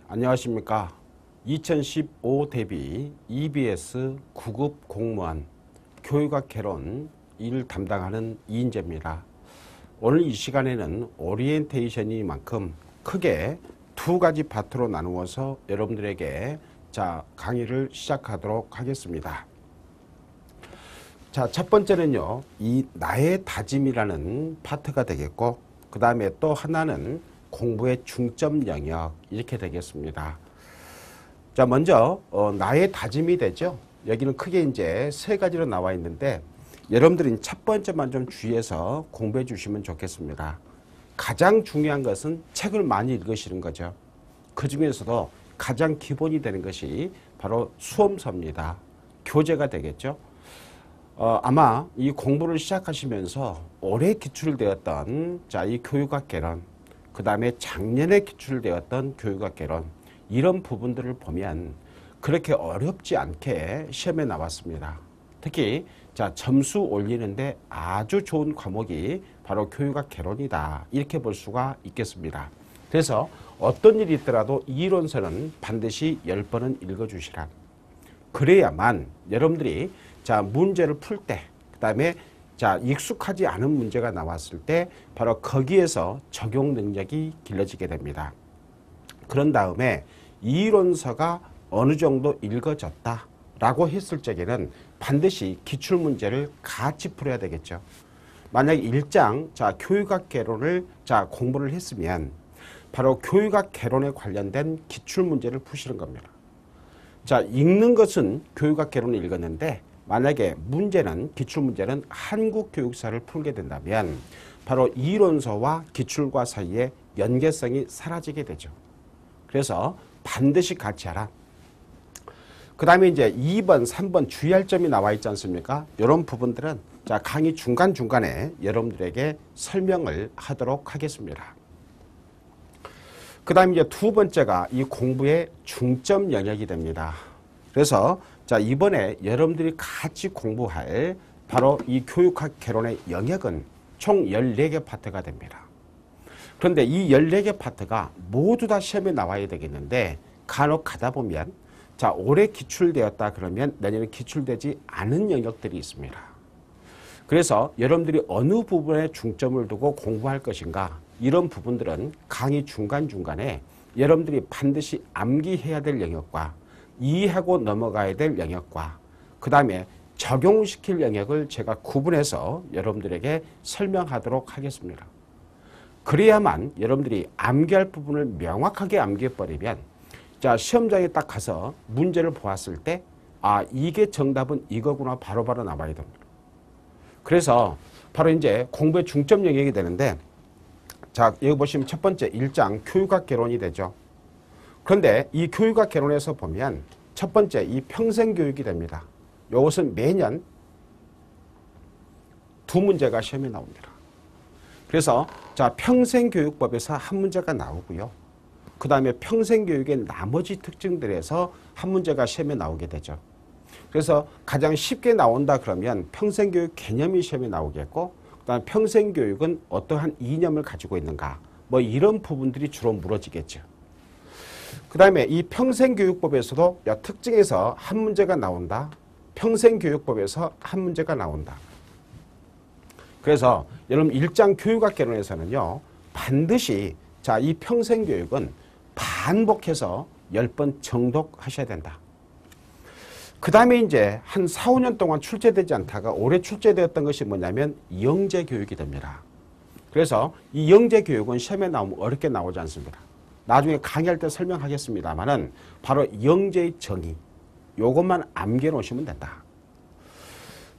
안녕하십니까. 2015 대비 EBS 9급 공무원 교육학 개론 일 담당하는 이인재입니다. 오늘 이 시간에는 오리엔테이션이만큼 크게 두 가지 파트로 나누어서 여러분들에게 강의를 시작하도록 하겠습니다. 첫 번째는요, 이 나의 다짐이라는 파트가 되겠고, 그 다음에 또 하나는 공부의 중점 영역, 이렇게 되겠습니다. 먼저 나의 다짐이 되죠. 여기는 크게 이제 세 가지로 나와 있는데, 여러분들이 첫 번째만 좀 주의해서 공부해 주시면 좋겠습니다. 가장 중요한 것은 책을 많이 읽으시는 거죠. 그 중에서도 가장 기본이 되는 것이 바로 수험서입니다. 교재가 되겠죠. 아마 이 공부를 시작하시면서 올해 기출되었던 이 교육학 개론, 그 다음에 작년에 기출되었던 교육학 개론, 이런 부분들을 보면 그렇게 어렵지 않게 시험에 나왔습니다. 특히 점수 올리는데 아주 좋은 과목이 바로 교육학 개론이다, 이렇게 볼 수가 있겠습니다. 그래서 어떤 일이 있더라도 이론서는 반드시 10번은 읽어주시라. 그래야만 여러분들이 문제를 풀 때, 그 다음에 익숙하지 않은 문제가 나왔을 때 바로 거기에서 적용 능력이 길러지게 됩니다. 그런 다음에 이론서가 어느 정도 읽어졌다 라고 했을 적에는 반드시 기출문제를 같이 풀어야 되겠죠. 만약에 1장 교육학 개론을 공부를 했으면 바로 교육학 개론에 관련된 기출문제를 푸시는 겁니다. 읽는 것은 교육학 개론을 읽었는데 만약에 문제는 기출문제는 한국교육사를 풀게 된다면 바로 이론서와 기출과 사이에 연계성이 사라지게 되죠. 그래서 반드시 같이 하라. 그 다음에 이제 2번, 3번 주의할 점이 나와 있지 않습니까? 이런 부분들은 강의 중간중간에 여러분들에게 설명을 하도록 하겠습니다. 그 다음에 이제 두 번째가 이 공부의 중점 영역이 됩니다. 그래서 이번에 여러분들이 같이 공부할 바로 이 교육학 개론의 영역은 총 14개 파트가 됩니다. 그런데 이 14개 파트가 모두 다 시험에 나와야 되겠는데 간혹 가다 보면 올해 기출되었다 그러면 내년에 기출되지 않은 영역들이 있습니다. 그래서 여러분들이 어느 부분에 중점을 두고 공부할 것인가, 이런 부분들은 강의 중간중간에 여러분들이 반드시 암기해야 될 영역과 이해하고 넘어가야 될 영역과 그 다음에 적용시킬 영역을 제가 구분해서 여러분들에게 설명하도록 하겠습니다. 그래야만 여러분들이 암기할 부분을 명확하게 암기해버리면 시험장에 딱 가서 문제를 보았을 때 이게 정답은 이거구나 바로바로 나와야 됩니다. 그래서 바로 이제 공부의 중점 영역이 되는데, 여기 보시면 첫 번째 1장 교육학 개론이 되죠. 그런데 이 교육학 개론에서 보면 첫 번째 이 평생교육이 됩니다. 이것은 매년 두 문제가 시험에 나옵니다. 그래서 평생교육법에서 한 문제가 나오고요. 그 다음에 평생교육의 나머지 특징들에서 한 문제가 시험에 나오게 되죠. 그래서 가장 쉽게 나온다 그러면 평생교육 개념이 시험에 나오겠고, 그 다음에 평생교육은 어떠한 이념을 가지고 있는가, 이런 부분들이 주로 물어지겠죠. 그 다음에 이 평생교육법에서도 특징에서 한 문제가 나온다. 평생교육법에서 한 문제가 나온다. 그래서 여러분 1장 교육학 개론에서는요, 반드시 이 평생교육은 반복해서 10번 정독하셔야 된다. 그 다음에 이제 한 4, 5년 동안 출제되지 않다가 올해 출제되었던 것이 뭐냐면 영재교육이 됩니다. 그래서 이 영재교육은 시험에 나오면 어렵게 나오지 않습니다. 나중에 강의할 때 설명하겠습니다만은 바로 영재의 정의, 요것만 암기해 놓으시면 된다.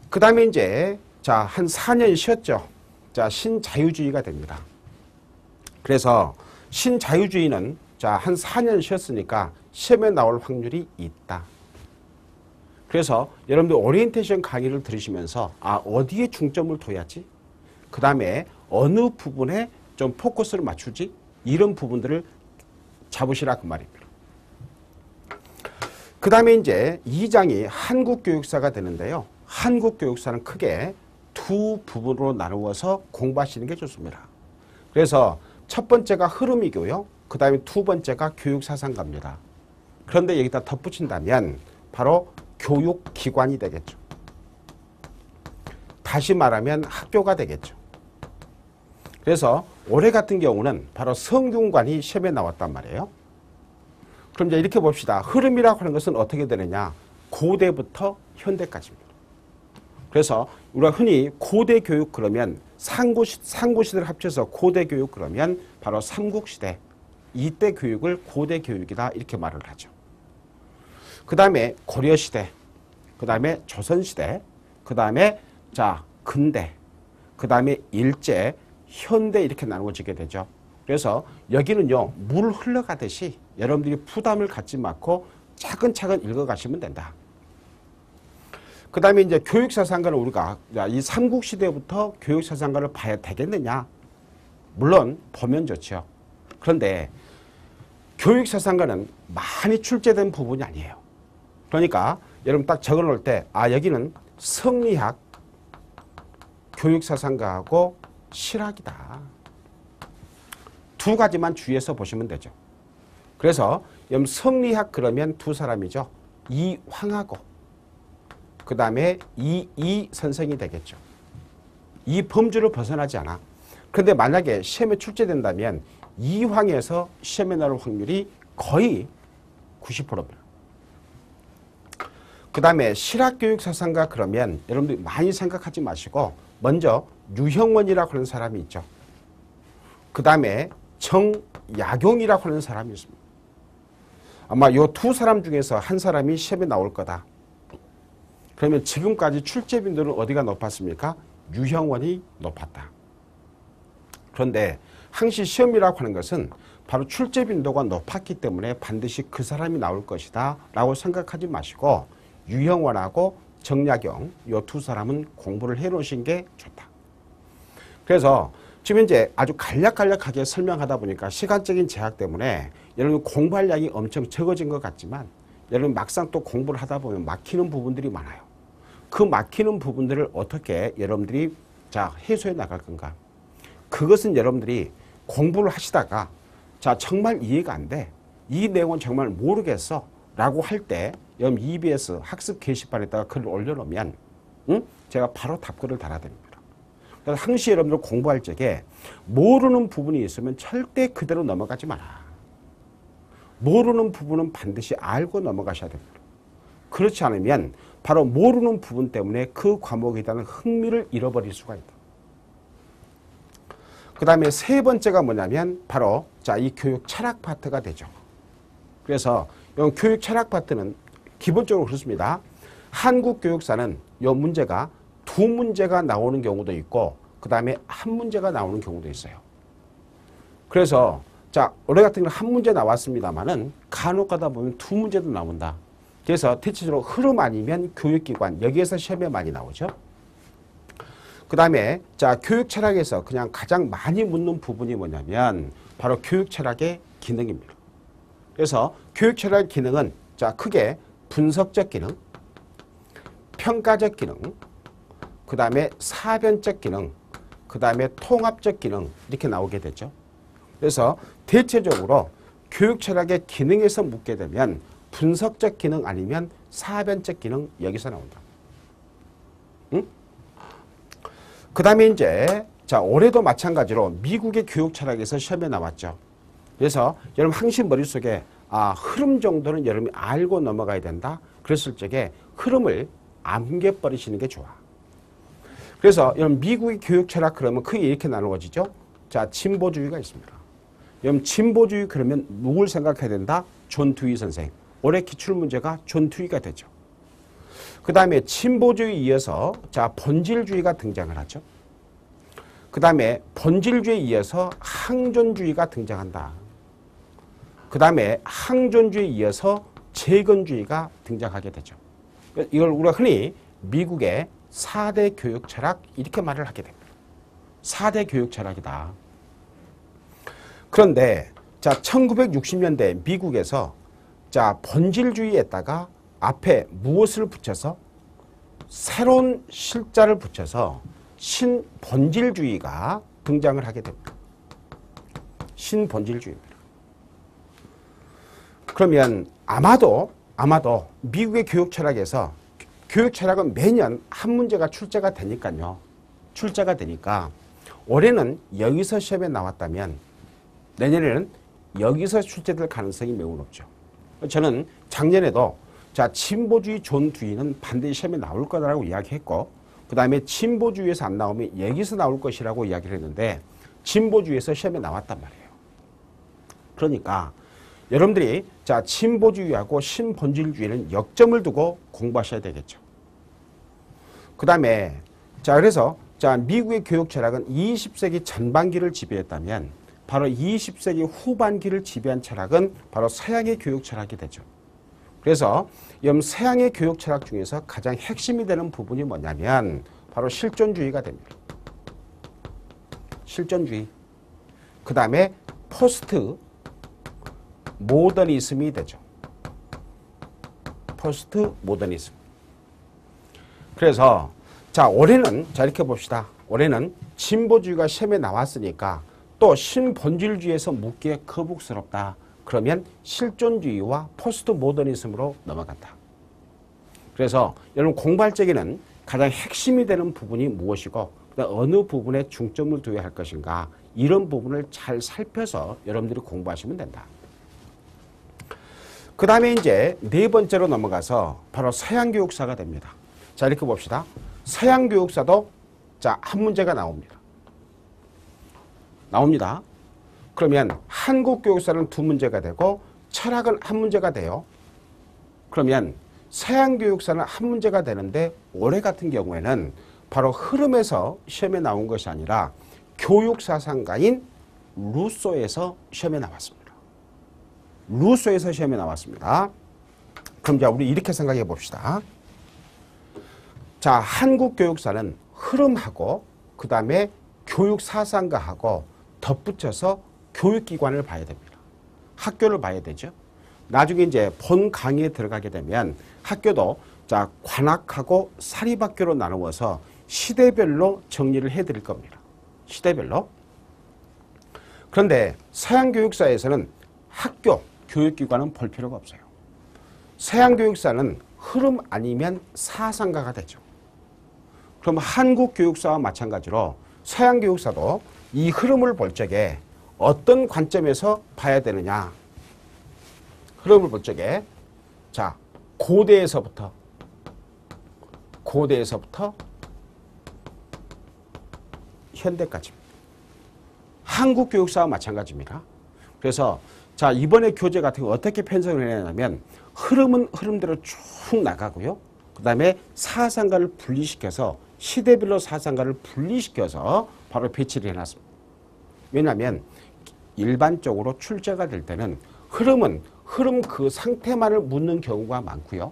그 다음에 이제 한 4년 쉬었죠. 신자유주의가 됩니다. 그래서 신자유주의는 한 4년 쉬었으니까 시험에 나올 확률이 있다. 그래서 여러분들 오리엔테이션 강의를 들으시면서 어디에 중점을 둬야지, 그 다음에 어느 부분에 좀 포커스를 맞추지, 이런 부분들을 잡으시라 그 말입니다. 그 다음에 이제 2장이 한국교육사가 되는데요. 한국교육사는 크게 두 부분으로 나누어서 공부하시는 게 좋습니다. 그래서 첫 번째가 흐름이고요. 그 다음에 두 번째가 교육사상가입니다. 그런데 여기다 덧붙인다면 바로 교육기관이 되겠죠. 다시 말하면 학교가 되겠죠. 그래서 올해 같은 경우는 바로 성균관이 시험에 나왔단 말이에요. 그럼 이제 이렇게 봅시다. 흐름이라고 하는 것은 어떻게 되느냐. 고대부터 현대까지입니다. 그래서 우리가 흔히 고대 교육 그러면 상고시대를 합쳐서 고대 교육 그러면 바로 삼국시대 이때 교육을 고대 교육이다 이렇게 말을 하죠. 그 다음에 고려시대, 그 다음에 조선시대, 그 다음에 자 근대, 그 다음에 일제, 현대 이렇게 나누어지게 되죠. 그래서 여기는요 물 흘러가듯이 여러분들이 부담을 갖지 않고 차근차근 읽어가시면 된다. 그 다음에 이제 교육사상가를 우리가 이 삼국시대부터 교육사상가를 봐야 되겠느냐. 물론 보면 좋죠. 그런데 교육사상가는 많이 출제된 부분이 아니에요. 그러니까 여러분 딱 적어놓을 때 여기는 성리학, 교육사상가하고 실학이다. 두 가지만 주의해서 보시면 되죠. 그래서 성리학 그러면 두 사람이죠. 이황하고 그 다음에 이 선생이 되겠죠. 이 범주를 벗어나지 않아. 그런데 만약에 시험에 출제된다면 이황에서 시험에 나올 확률이 거의 90%입니다. 그 다음에 실학교육사상가 그러면 여러분들 많이 생각하지 마시고 먼저 유형원이라고 하는 사람이 있죠. 그 다음에 정약용이라고 하는 사람이 있습니다. 아마 이 두 사람 중에서 한 사람이 시험에 나올 거다. 그러면 지금까지 출제 빈도는 어디가 높았습니까? 유형원이 높았다. 그런데 항시 시험이라고 하는 것은 바로 출제 빈도가 높았기 때문에 반드시 그 사람이 나올 것이다 라고 생각하지 마시고 유형원하고 정약용 이 두 사람은 공부를 해놓으신 게 좋다. 그래서 지금 이제 아주 간략간략하게 설명하다 보니까 시간적인 제약 때문에 여러분 공부할 양이 엄청 적어진 것 같지만 여러분 막상 또 공부를 하다 보면 막히는 부분들이 많아요. 그 막히는 부분들을 어떻게 여러분들이 해소해 나갈 건가. 그것은 여러분들이 공부를 하시다가 정말 이해가 안 돼. 이 내용은 정말 모르겠어. 라고 할 때 EBS 학습 게시판에다가 글을 올려놓으면 제가 바로 답글을 달아드립니다. 그래서 항시 여러분들 공부할 적에 모르는 부분이 있으면 절대 그대로 넘어가지 마라. 모르는 부분은 반드시 알고 넘어가셔야 됩니다. 그렇지 않으면 바로 모르는 부분 때문에 그 과목에 대한 흥미를 잃어버릴 수가 있다. 그 다음에 세 번째가 뭐냐면 바로 이 교육 철학 파트가 되죠. 그래서 이 교육 철학 파트는 기본적으로 그렇습니다. 한국 교육사는 이 문제가 두 문제가 나오는 경우도 있고 그 다음에 한 문제가 나오는 경우도 있어요. 그래서 올해 같은 경우는 한 문제 나왔습니다만은 간혹 가다 보면 두 문제도 나온다. 그래서 대체적으로 흐름 아니면 교육기관 여기에서 시험에 많이 나오죠. 그 다음에 교육 철학에서 그냥 가장 많이 묻는 부분이 뭐냐면 바로 교육 철학의 기능입니다. 그래서 교육 철학의 기능은 크게 분석적 기능, 평가적 기능, 그 다음에 사변적 기능, 그 다음에 통합적 기능 이렇게 나오게 되죠. 그래서 대체적으로 교육 철학의 기능에서 묻게 되면 분석적 기능 아니면 사변적 기능 여기서 나온다. 그 다음에 이제 올해도 마찬가지로 미국의 교육 철학에서 시험에 나왔죠. 그래서 여러분 항상 머릿속에 흐름 정도는 여러분이 알고 넘어가야 된다. 그랬을 적에 흐름을 암겨버리시는 게 좋아. 그래서 여러분 미국의 교육 철학 그러면 크게 이렇게 나누어지죠. 진보주의가 있습니다. 여러분 진보주의 그러면 누굴 생각해야 된다? 존 듀이 선생. 올해 기출문제가 존 듀이가 되죠. 그 다음에 진보주의에 이어서 본질주의가 등장을 하죠. 그 다음에 본질주의에 이어서 항존주의가 등장한다. 그 다음에 항존주의에 이어서 재건주의가 등장하게 되죠. 이걸 우리가 흔히 미국의 4대 교육 철학 이렇게 말을 하게 됩니다. 4대 교육 철학이다. 그런데 1960년대 미국에서 본질주의에다가 앞에 무엇을 붙여서 새로운 실자를 붙여서 신본질주의가 등장을 하게 됩니다. 신본질주의입니다. 그러면 아마도 미국의 교육 철학에서 교육 철학은 매년 한 문제가 출제가 되니까요. 출제가 되니까 올해는 여기서 시험에 나왔다면 내년에는 여기서 출제될 가능성이 매우 높죠. 저는 작년에도 자, 진보주의 존 듀이는 반드시 시험에 나올 거라고 이야기했고, 그 다음에 진보주의에서 안 나오면 여기서 나올 것이라고 이야기를 했는데, 진보주의에서 시험에 나왔단 말이에요. 그러니까 여러분들이 자, 진보주의하고 신본질주의는 역점을 두고 공부하셔야 되겠죠. 그 다음에 자, 그래서 자, 미국의 교육 철학은 20세기 전반기를 지배했다면 바로 20세기 후반기를 지배한 철학은 바로 서양의 교육 철학이 되죠. 그래서 서양의 교육 철학 중에서 가장 핵심이 되는 부분이 뭐냐면 바로 실존주의가 됩니다. 실존주의. 그 다음에 포스트 모더니즘이 되죠. 포스트 모더니즘. 그래서 자, 올해는 자, 이렇게 봅시다. 올해는 진보주의가 시험에 나왔으니까 또 신본질주의에서 묻기에 거북스럽다. 그러면 실존주의와 포스트 모더니즘으로 넘어간다. 그래서 여러분 공부할 적에는 가장 핵심이 되는 부분이 무엇이고 어느 부분에 중점을 두어야 할 것인가, 이런 부분을 잘 살펴서 여러분들이 공부하시면 된다. 그 다음에 이제 네 번째로 넘어가서 바로 서양 교육사가 됩니다. 자, 이렇게 봅시다. 서양 교육사도 자, 한 문제가 나옵니다. 그러면 한국 교육사는 두 문제가 되고 철학은 한 문제가 돼요. 그러면 서양 교육사는 한 문제가 되는데 올해 같은 경우에는 바로 흐름에서 시험에 나온 것이 아니라 교육사상가인 루소에서 시험에 나왔습니다. 루소에서 시험에 나왔습니다. 그럼 자, 우리 이렇게 생각해 봅시다. 자, 한국 교육사는 흐름하고 그 다음에 교육사상가하고 덧붙여서 교육기관을 봐야 됩니다. 학교를 봐야 되죠. 나중에 이제 본 강의에 들어가게 되면 학교도 자, 관학하고 사립학교로 나누어서 시대별로 정리를 해드릴 겁니다. 시대별로. 그런데 서양 교육사에서는 학교, 교육기관은 볼 필요가 없어요. 서양 교육사는 흐름 아니면 사상가가 되죠. 그럼 한국 교육사와 마찬가지로 서양 교육사도 이 흐름을 볼 적에 어떤 관점에서 봐야 되느냐. 흐름을 볼 적에 자, 고대에서부터 현대까지입니다. 한국 교육사와 마찬가지입니다. 그래서 자, 이번에 교재 같은 거 어떻게 편성을 해냐면 흐름은 흐름대로 쭉 나가고요. 그 다음에 사상가를 분리시켜서 시대별로 사상가를 분리시켜서 바로 배치를 해놨습니다. 왜냐하면 일반적으로 출제가 될 때는 흐름 그 상태만을 묻는 경우가 많고요.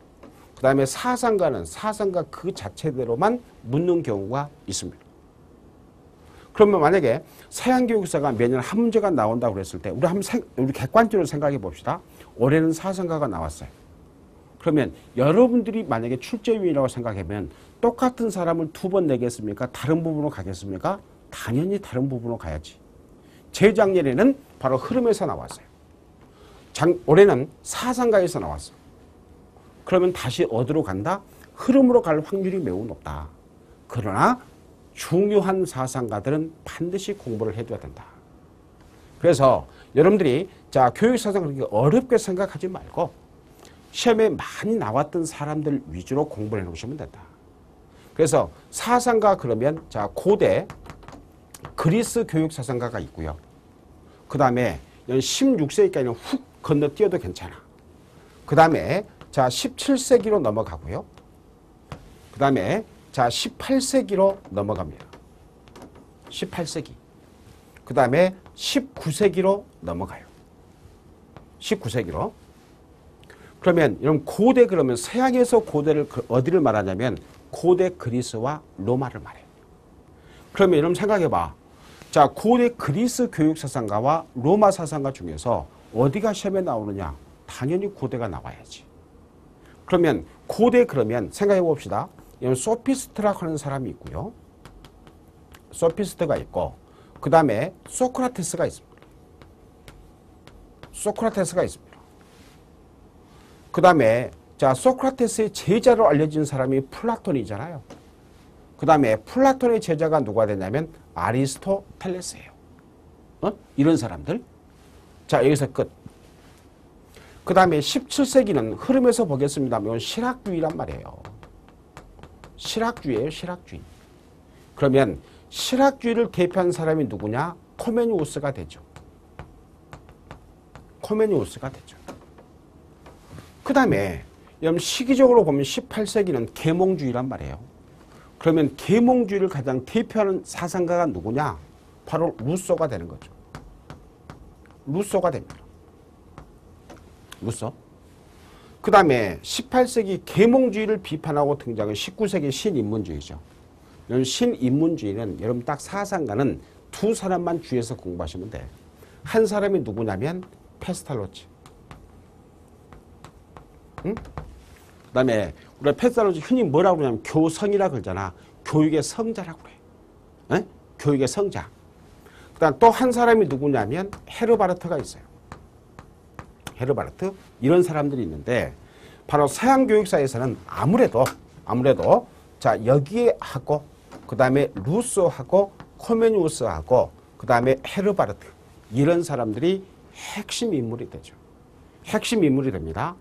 그 다음에 사상가는 사상가 그 자체대로만 묻는 경우가 있습니다. 그러면 만약에 서양 교육사가 매년 한 문제가 나온다고 그랬을 때 우리 객관적으로 생각해 봅시다. 올해는 사상가가 나왔어요. 그러면 여러분들이 만약에 출제위원이라고 생각하면 똑같은 사람을 두 번 내겠습니까? 다른 부분으로 가겠습니까? 당연히 다른 부분으로 가야지. 재작년에는 바로 흐름에서 나왔어요. 올해는 사상가에서 나왔어요. 그러면 다시 어디로 간다? 흐름으로 갈 확률이 매우 높다. 그러나 중요한 사상가들은 반드시 공부를 해둬야 된다. 그래서 여러분들이 자, 교육사상을 그렇게 어렵게 생각하지 말고 시험에 많이 나왔던 사람들 위주로 공부를 해놓으시면 된다. 그래서 사상가 그러면 자, 고대 그리스 교육사상가가 있고요. 그 다음에 16세기까지는 훅 건너뛰어도 괜찮아. 그 다음에 자, 17세기로 넘어가고요. 그 다음에 자, 18세기로 넘어갑니다. 18세기. 그 다음에 19세기로 넘어가요. 19세기로. 그러면 여러분 고대 그러면 서양에서 고대를 어디를 말하냐면 고대 그리스와 로마를 말해요. 그러면 여러분 생각해봐. 자, 고대 그리스 교육사상가와 로마 사상가 중에서 어디가 시험에 나오느냐? 당연히 고대가 나와야지. 그러면 고대 그러면 생각해 봅시다. 소피스트라고 하는 사람이 있고요. 소피스트가 있고 그 다음에 소크라테스가 있습니다. 그 다음에 자 소크라테스의 제자로 알려진 사람이 플라톤이잖아요. 그 다음에 플라톤의 제자가 누가 되냐면 아리스토텔레스예요. 이런 사람들. 자 여기서 끝. 그 다음에 17세기는 흐름에서 보겠습니다만 실학주의란 말이에요. 실학주의예요. 실학주의. 그러면 실학주의를 대표한 사람이 누구냐? 코메니우스가 되죠. 코메니우스가 되죠. 그 다음에 여러분 시기적으로 보면 18세기는 계몽주의란 말이에요. 그러면 계몽주의를 가장 대표하는 사상가가 누구냐? 바로 루소가 되는 거죠. 루소가 됩니다. 루소. 그 다음에 18세기 계몽주의를 비판하고 등장한 19세기 신인문주의죠. 여러분 신인문주의는 여러분 딱 사상가는 두 사람만 주의해서 공부하시면 돼요. 한 사람이 누구냐면 페스탈로치. 응? 그 다음에 우리가 페스탈로치 흔히 뭐라고 그러냐면 교성이라고 그러잖아. 교육의 성자라고 그래. 에? 교육의 성자. 그 다음 또 한 사람이 누구냐면 헤르바르트가 있어요. 헤르바르트. 이런 사람들이 있는데 바로 서양 교육사에서는 아무래도 자 여기에 하고 그 다음에 루소하고 코메니우스하고 그 다음에 헤르바르트 이런 사람들이 핵심 인물이 되죠. 핵심 인물이 됩니다.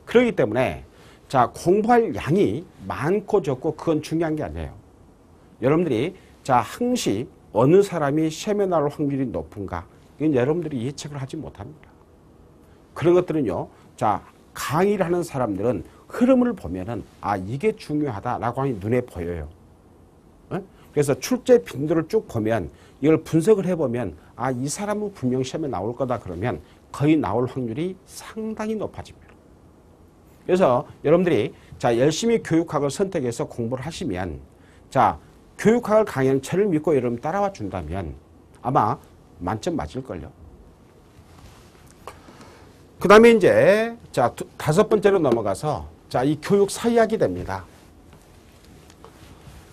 그렇기 때문에 자 공부할 양이 많고 적고 그건 중요한 게 아니에요. 여러분들이 자 항시 어느 사람이 시험에 나올 확률이 높은가 이건 여러분들이 예측을 하지 못합니다. 그런 것들은요. 자 강의를 하는 사람들은 흐름을 보면은 아 이게 중요하다라고 하니 눈에 보여요. 그래서 출제 빈도를 쭉 보면 이걸 분석을 해보면 아 이 사람은 분명 시험에 나올 거다 그러면 거의 나올 확률이 상당히 높아집니다. 그래서 여러분들이 자 열심히 교육학을 선택해서 공부를 하시면 자 교육학을 강의하는 저를 믿고 여러분 따라와 준다면 아마 만점 맞을걸요. 그 다음에 이제 자 다섯 번째로 넘어가서 자 이 교육 사이학이 됩니다.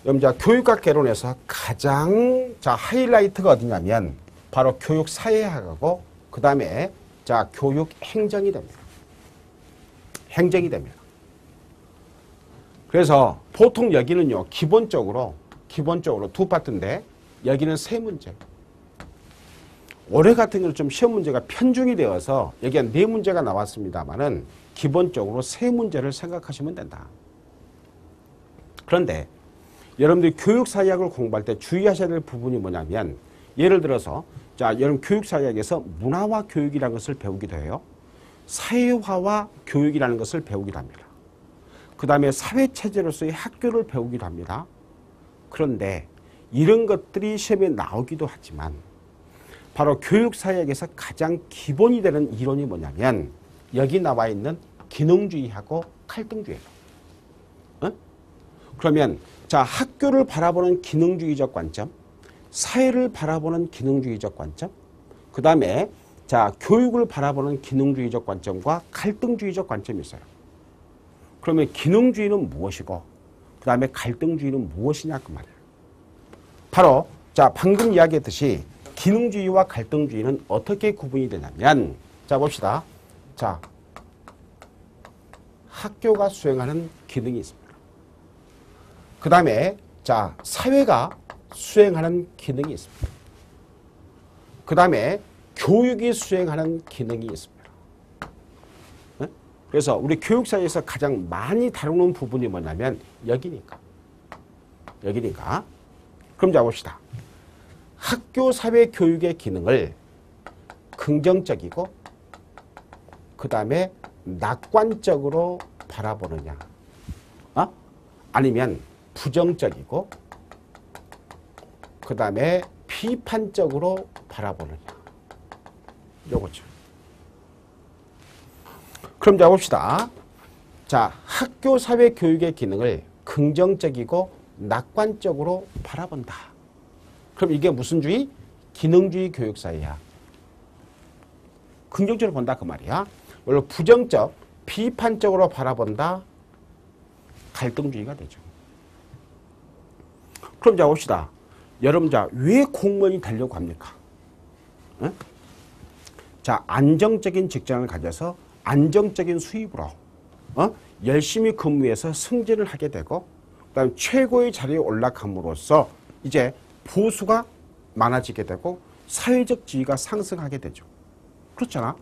여러분 자 교육학 개론에서 가장 자 하이라이트가 어디냐면 바로 교육 사회학하고 그 다음에 자 교육 행정이 됩니다. 행정이 됩니다. 그래서 보통 여기는요 기본적으로 두 파트인데 여기는 세 문제. 올해 같은 경우는 좀 시험 문제가 편중이 되어서 여기가 네 문제가 나왔습니다만은 기본적으로 세 문제를 생각하시면 된다. 그런데 여러분들이 교육사회학을 공부할 때 주의하셔야 될 부분이 뭐냐면 예를 들어서 자 여러분 교육사회학에서 문화와 교육이라는 것을 배우기도 해요. 사회화와 교육이라는 것을 배우기도 합니다. 그 다음에 사회체제로서의 학교를 배우기도 합니다. 그런데 이런 것들이 시험에 나오기도 하지만 바로 교육사회학에서 가장 기본이 되는 이론이 뭐냐면 여기 나와 있는 기능주의하고 칼등주의예요. 그러면 자 학교를 바라보는 기능주의적 관점, 사회를 바라보는 기능주의적 관점, 그 다음에 자 교육을 바라보는 기능주의적 관점과 갈등주의적 관점이 있어요. 그러면 기능주의는 무엇이고 그 다음에 갈등주의는 무엇이냐 그 말이에요. 바로 자 방금 이야기했듯이 기능주의와 갈등주의는 어떻게 구분이 되냐면 자 봅시다. 자 학교가 수행하는 기능이 있습니다. 그 다음에 자 사회가 수행하는 기능이 있습니다. 그 다음에 교육이 수행하는 기능이 있습니다. 그래서 우리 교육사에서 가장 많이 다루는 부분이 뭐냐면 여기니까. 그럼 자 봅시다. 학교 사회 교육의 기능을 긍정적이고 그 다음에 낙관적으로 바라보느냐 아니면 부정적이고 그 다음에 비판적으로 바라보느냐 요거죠. 그럼 자 봅시다. 자 학교 사회 교육의 기능을 긍정적이고 낙관적으로 바라본다. 그럼 이게 무슨 주의? 기능주의 교육사회야. 긍정적으로 본다 그 말이야. 물론 부정적, 비판적으로 바라본다. 갈등주의가 되죠. 그럼 자 봅시다. 여러분 자 왜 공무원이 되려고 합니까? 자 안정적인 직장을 가져서 안정적인 수입으로 열심히 근무해서 승진을 하게 되고 그다음에 최고의 자리에 올라감으로써 이제 보수가 많아지게 되고 사회적 지위가 상승하게 되죠. 그렇잖아.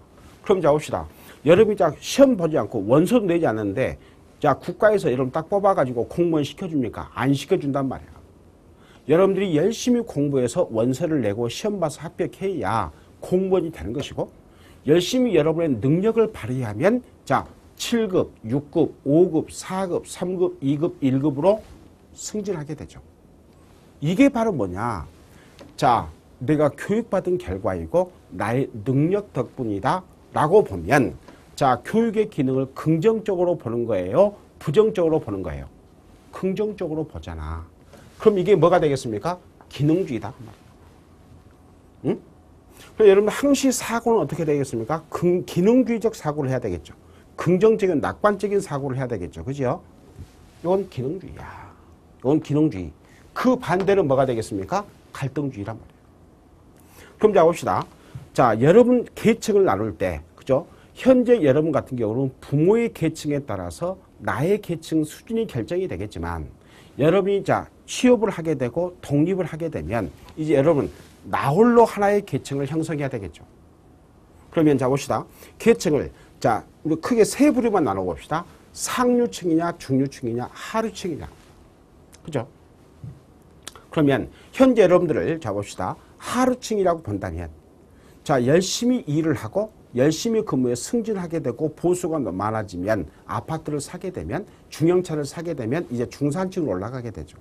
그럼 자 봅시다. 여러분이 자 시험 보지 않고 원서도 내지 않는데 자 국가에서 여러분 딱 뽑아가지고 공무원 시켜줍니까? 안 시켜준단 말이야. 여러분들이 열심히 공부해서 원서를 내고 시험 봐서 합격해야 공무원이 되는 것이고 열심히 여러분의 능력을 발휘하면 자 7급, 6급, 5급, 4급, 3급, 2급, 1급으로 승진하게 되죠. 이게 바로 뭐냐? 자, 내가 교육받은 결과이고 나의 능력 덕분이다 라고 보면 자, 교육의 기능을 긍정적으로 보는 거예요? 부정적으로 보는 거예요? 긍정적으로 보잖아. 그럼 이게 뭐가 되겠습니까? 기능주의다. 응? 그럼 여러분 항시 사고는 어떻게 되겠습니까? 기능주의적 사고를 해야 되겠죠. 긍정적인 낙관적인 사고를 해야 되겠죠. 그죠? 이건 기능주의야. 이건 기능주의. 그 반대는 뭐가 되겠습니까? 갈등주의란 말이에요. 그럼 자 봅시다. 자, 여러분 계층을 나눌 때, 그죠? 현재 여러분 같은 경우는 부모의 계층에 따라서 나의 계층 수준이 결정이 되겠지만 여러분이 자 취업을 하게 되고 독립을 하게 되면 이제 여러분 나 홀로 하나의 계층을 형성해야 되겠죠. 그러면 자 봅시다. 계층을 자 우리 크게 세 부류만 나눠 봅시다. 상류층이냐 중류층이냐 하류층이냐. 그죠? 그러면 현재 여러분들을 자 봅시다. 하류층이라고 본다면 자 열심히 일을 하고 열심히 근무에 승진하게 되고 보수가 많아지면 아파트를 사게 되면 중형차를 사게 되면 이제 중산층으로 올라가게 되죠.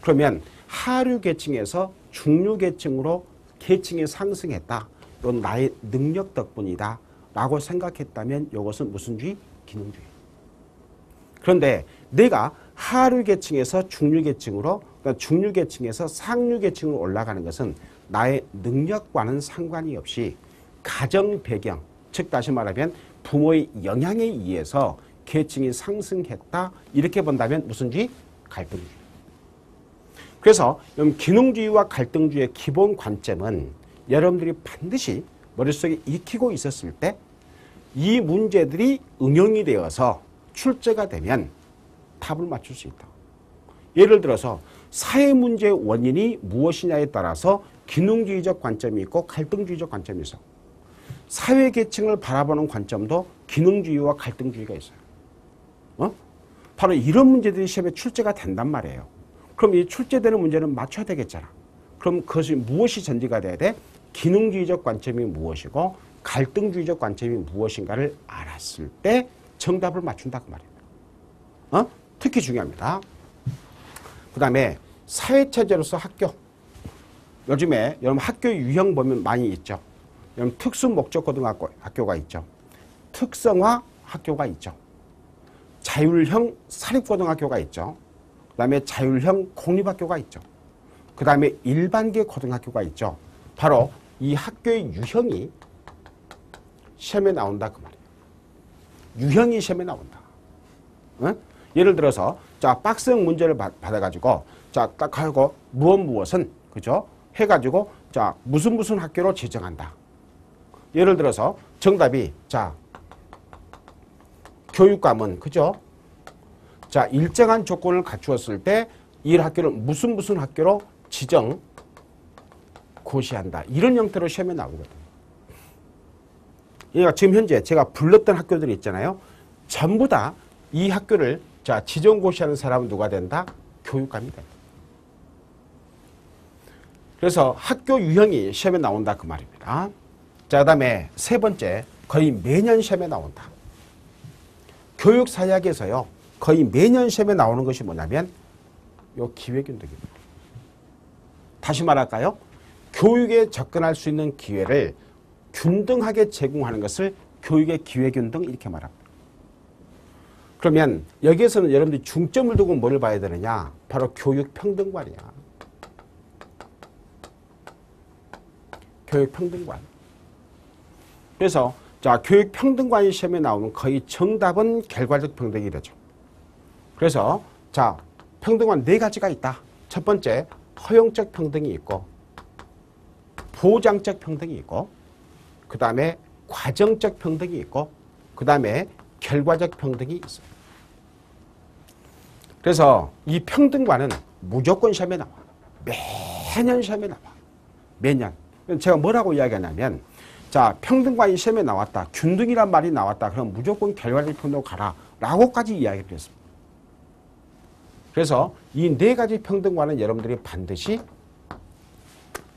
그러면 하류 계층에서 중류 계층으로 계층이 상승했다. 이건 나의 능력 덕분이다 라고 생각했다면 이것은 무슨 주의? 기능주의. 그런데 내가 하류 계층에서 중류 계층으로 중류 계층에서 상류 계층으로 올라가는 것은 나의 능력과는 상관이 없이 가정 배경, 즉 다시 말하면 부모의 영향에 의해서 계층이 상승했다. 이렇게 본다면 무슨 주의? 갈등주의. 그래서 기능주의와 갈등주의의 기본 관점은 여러분들이 반드시 머릿속에 익히고 있었을 때 이 문제들이 응용이 되어서 출제가 되면 답을 맞출 수 있다. 예를 들어서 사회 문제의 원인이 무엇이냐에 따라서 기능주의적 관점이 있고 갈등주의적 관점이 있어. 사회 계층을 바라보는 관점도 기능주의와 갈등주의가 있어요. 바로 이런 문제들이 시험에 출제가 된단 말이에요. 그럼 이 출제되는 문제는 맞춰야 되겠잖아. 그럼 그것이 무엇이 전제가 돼야 돼? 기능주의적 관점이 무엇이고 갈등주의적 관점이 무엇인가를 알았을 때 정답을 맞춘다 그 말이에요. 특히 중요합니다. 그 다음에 사회체제로서 학교. 요즘에 여러분 학교 유형 보면 많이 있죠. 여러분 특수목적고등학교가 있죠. 특성화 학교가 있죠. 자율형 사립고등학교가 있죠. 그 다음에 자율형 공립학교가 있죠. 그 다음에 일반계 고등학교가 있죠. 바로 이 학교의 유형이 시험에 나온다 그 말이에요. 유형이 시험에 나온다. 응? 예를 들어서 자 박스형 문제를 받아가지고 자 딱 하고 무엇은 그죠? 해가지고 자 무슨 학교로 지정한다. 예를 들어서 정답이 자 교육감은 그죠? 자 일정한 조건을 갖추었을 때 이 학교를 무슨 학교로 지정 고시한다. 이런 형태로 시험에 나오거든요. 그러니까 지금 현재 제가 불렀던 학교들이 있잖아요. 전부 다 이 학교를 자 지정 고시하는 사람은 누가 된다? 교육감이 된다. 그래서 학교 유형이 시험에 나온다 그 말입니다. 자, 그 다음에 세 번째, 거의 매년 시험에 나온다. 교육사학에서요, 거의 매년 시험에 나오는 것이 뭐냐면, 요 기회균등입니다. 다시 말할까요? 교육에 접근할 수 있는 기회를 균등하게 제공하는 것을 교육의 기회균등 이렇게 말합니다. 그러면 여기에서는 여러분들이 중점을 두고 뭐를 봐야 되느냐? 바로 교육평등관이야. 교육평등관. 그래서 자 교육평등관이 시험에 나오면 거의 정답은 결과적 평등이 되죠. 그래서 자 평등관 네 가지가 있다. 첫 번째 허용적 평등이 있고 보장적 평등이 있고 그 다음에 과정적 평등이 있고 그 다음에 결과적 평등이 있어요. 그래서 이 평등관은 무조건 시험에 나와. 매년 시험에 나와. 매년. 제가 뭐라고 이야기하냐면, 자, 평등관이 시험에 나왔다. 균등이란 말이 나왔다. 그럼 무조건 결과적 평등으로 가라. 라고까지 이야기를 했습니다. 그래서 이 네 가지 평등관은 여러분들이 반드시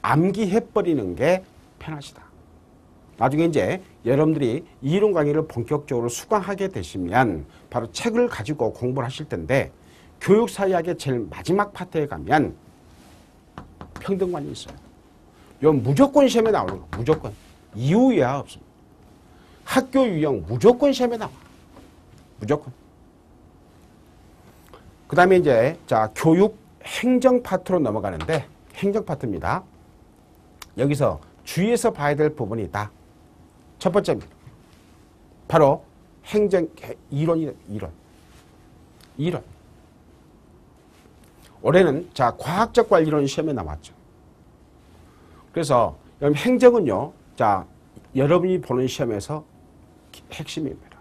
암기해버리는 게 편하시다. 나중에 이제 여러분들이 이론 강의를 본격적으로 수강하게 되시면 바로 책을 가지고 공부를 하실 텐데, 교육사회학의 제일 마지막 파트에 가면 평등관이 있어요. 이건 무조건 시험에 나오는 거. 무조건. 이유야 없습니다. 학교 유형 무조건 시험에 나와. 무조건. 그 다음에 이제 자 교육 행정 파트로 넘어가는데, 행정 파트입니다. 여기서 주의해서 봐야 될 부분이 있다. 첫 번째입니다. 바로 행정 이론이 이론. 올해는 자 과학적 관리론 시험에 나왔죠. 그래서 행정은요, 자 여러분이 보는 시험에서 핵심입니다.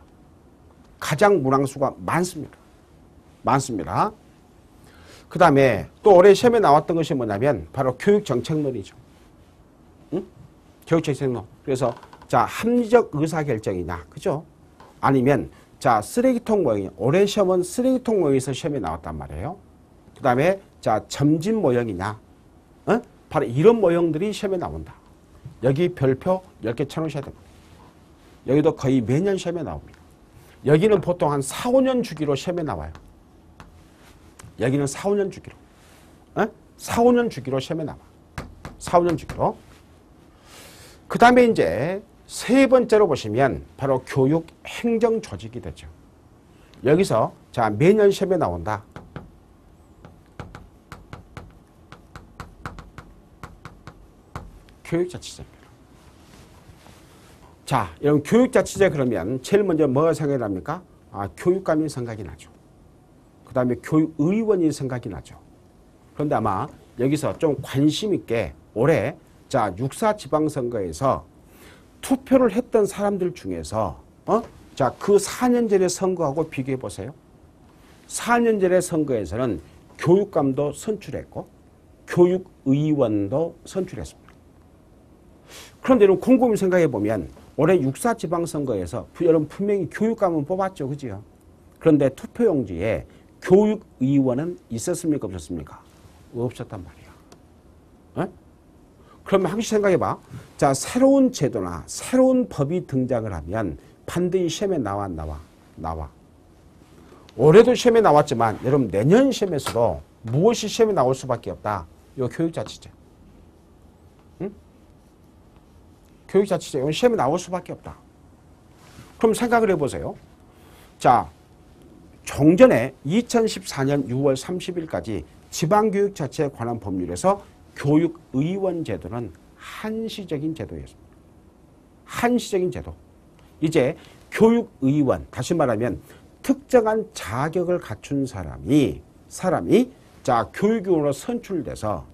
가장 문항수가 많습니다. 그 다음에 또 올해 시험에 나왔던 것이 뭐냐면 바로 교육정책론이죠. 응? 교육정책론. 그래서 자 합리적 의사결정이냐, 그죠? 아니면 자 쓰레기통 모형이, 올해 시험은 쓰레기통 모형에서 시험에 나왔단 말이에요. 그 다음에 자 점진 모형이냐, 바로 이런 모형들이 시험에 나온다. 여기 별표 10개 쳐놓으셔야 됩니다. 여기도 거의 매년 시험에 나옵니다. 여기는 보통 한 4, 5년 주기로 시험에 나와요. 여기는 4, 5년 주기로. 4, 5년 주기로 시험에 나와. 4, 5년 주기로. 그 다음에 이제 세 번째로 보시면 바로 교육 행정 조직이 되죠. 여기서 자 매년 시험에 나온다. 교육자치제입니다. 자, 이런 교육자치제 그러면 제일 먼저 뭐가 생각이 납니까? 교육감이 생각이 나죠. 그 다음에 교육의원이 생각이 나죠. 그런데 아마 여기서 좀 관심 있게 올해 자 6.4 지방선거에서 투표를 했던 사람들 중에서 자 그 4년 전의 선거하고 비교해 보세요. 4년 전의 선거에서는 교육감도 선출했고 교육의원도 선출했습니다. 그런데 여러분 곰곰이 생각해 보면 올해 6.4 지방선거에서 여러분 분명히 교육감은 뽑았죠. 그죠? 그런데 투표용지에 교육의원은 있었습니까? 없었습니까? 없었단 말이야. 그러면 한 번씩 생각해 봐. 자, 새로운 제도나 새로운 법이 등장을 하면 반드시 시험에 나와. 올해도 시험에 나왔지만 여러분 내년 시험에서도 무엇이 시험에 나올 수밖에 없다. 이 교육자치제. 교육자치제. 이건 시험에 나올 수밖에 없다. 그럼 생각을 해보세요. 자, 종전에 2014년 6월 30일까지 지방교육자치에 관한 법률에서 교육의원 제도는 한시적인 제도였습니다. 한시적인 제도. 이제 교육의원, 다시 말하면 특정한 자격을 갖춘 사람이 자 교육위원으로 선출돼서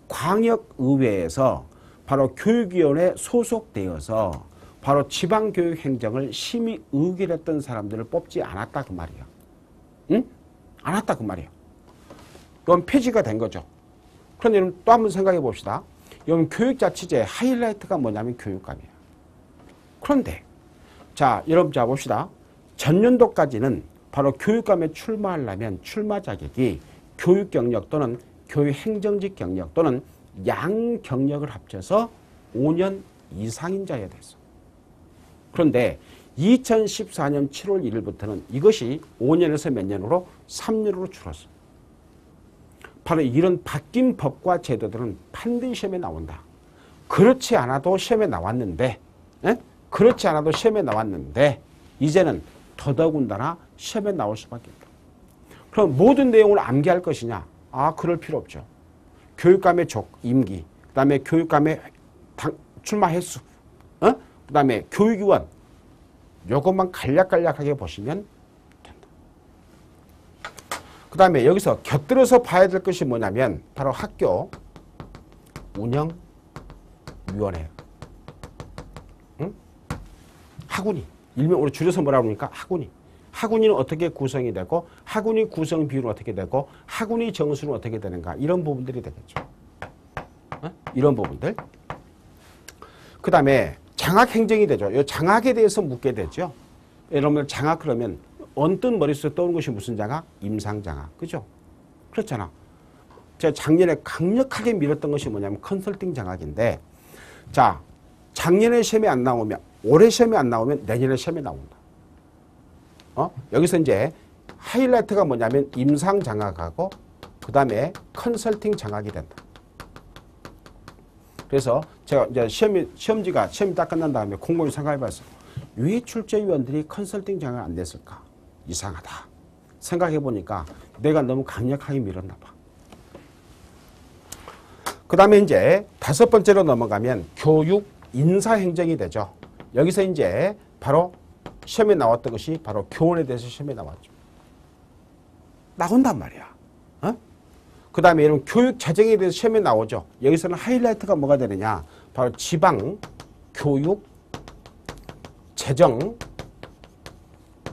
광역의회에서 바로 교육위원회에 소속되어서 바로 지방교육행정을 심의 의결했던 사람들을 뽑지 않았다 그 말이야. 응? 않았다 그 말이야. 그건 폐지가 된 거죠. 그런데 여러분 또 한번 생각해 봅시다. 여러분 교육자치제 하이라이트가 뭐냐면 교육감이에요. 그런데 자 여러분 자 봅시다. 전년도까지는 바로 교육감에 출마하려면 출마 자격이 교육경력 또는 교육행정직 경력 또는 양경력을 합쳐서 5년 이상인 자여야 됐어. 그런데 2014년 7월 1일부터는 이것이 5년에서 몇 년으로 3년으로 줄었어. 바로 이런 바뀐 법과 제도들은 반드시 시험에 나온다. 그렇지 않아도 시험에 나왔는데 이제는 더더군다나 시험에 나올 수밖에 없다. 그럼 모든 내용을 암기할 것이냐? 그럴 필요 없죠. 교육감의 임기, 그 다음에 교육감의 출마 횟수, 그 다음에 교육위원, 요것만 간략간략하게 보시면 된다. 그 다음에 여기서 곁들여서 봐야 될 것이 뭐냐면 바로 학교 운영위원회. 학운이 일명으로 줄여서 뭐라고 그러니까 학운이. 학운이는 어떻게 구성이 되고 학운이 구성 비율은 어떻게 되고 학운이 정수는 어떻게 되는가 이런 부분들이 되겠죠. 이런 부분들. 그 다음에 장학 행정이 되죠. 이 장학에 대해서 묻게 되죠. 여러분들 장학 그러면 언뜻 머릿속에 떠오르는 것이 무슨 장학? 임상장학. 그죠? 그렇잖아. 제가 작년에 강력하게 밀었던 것이 뭐냐면 컨설팅 장학인데 자, 작년에 시험에 안 나오면 올해 시험에 안 나오면 내년에 시험에 나온다. 여기서 이제 하이라이트가 뭐냐면 임상 장학하고 그 다음에 컨설팅 장학이 된다. 그래서 제가 이제 시험이 딱 끝난 다음에 공무원 생각해봤어. 왜 출제위원들이 컨설팅 장학 안 됐을까? 이상하다. 생각해보니까 내가 너무 강력하게 밀었나 봐. 그 다음에 이제 5번째로 넘어가면 교육 인사행정이 되죠. 여기서 이제 바로 시험에 나왔던 것이 바로 교원에 대해서 시험에 나왔죠. 나온단 말이야. 그 다음에 이런 교육 재정에 대해서 시험에 나오죠. 여기서는 하이라이트가 뭐가 되느냐. 바로 지방, 교육, 재정,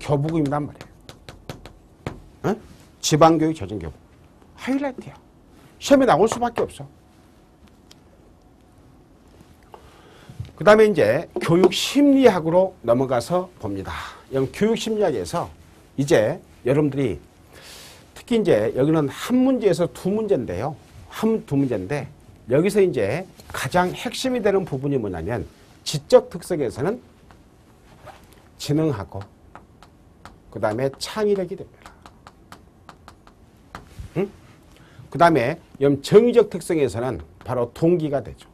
교부금이란 말이에요. 지방교육, 재정, 교부. 하이라이트야. 시험에 나올 수밖에 없어. 그 다음에 이제 교육심리학으로 넘어가서 봅니다. 교육심리학에서 이제 여러분들이 특히 이제 여기는 한 문제에서 두 문제인데요. 두 문제인데 여기서 이제 가장 핵심이 되는 부분이 뭐냐면 지적 특성에서는 지능하고 그 다음에 창의력이 됩니다. 그 다음에 정의적 특성에서는 바로 동기가 되죠.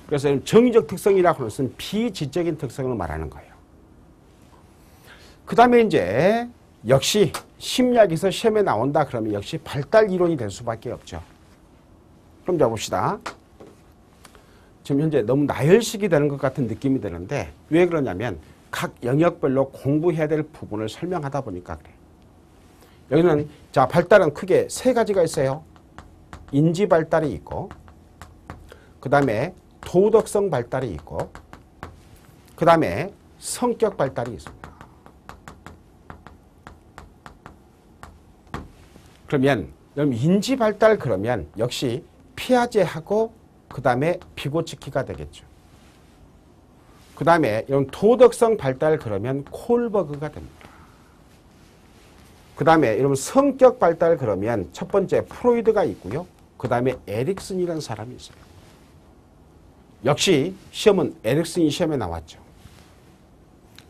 그래서 정의적 특성이라고 하는 것은 비지적인 특성을 말하는 거예요. 그 다음에 이제 역시 심리학에서 시험에 나온다 그러면 역시 발달 이론이 될 수밖에 없죠. 그럼 자 봅시다. 지금 현재 너무 나열식이 되는 것 같은 느낌이 드는데 왜 그러냐면 각 영역별로 공부해야 될 부분을 설명하다 보니까 그래요. 여기는 자 발달은 크게 세 가지가 있어요. 인지 발달이 있고 그 다음에 도덕성 발달이 있고 그 다음에 성격 발달이 있습니다. 그러면 인지 발달 그러면 역시 피아제하고 그 다음에 비고치키가 되겠죠. 그 다음에 이런 도덕성 발달 그러면 콜버그가 됩니다. 그 다음에 여러분 성격 발달 그러면 첫 번째 프로이드가 있고요. 그 다음에 에릭슨이라는 사람이 있어요. 역시 시험은 에릭슨이 시험에 나왔죠.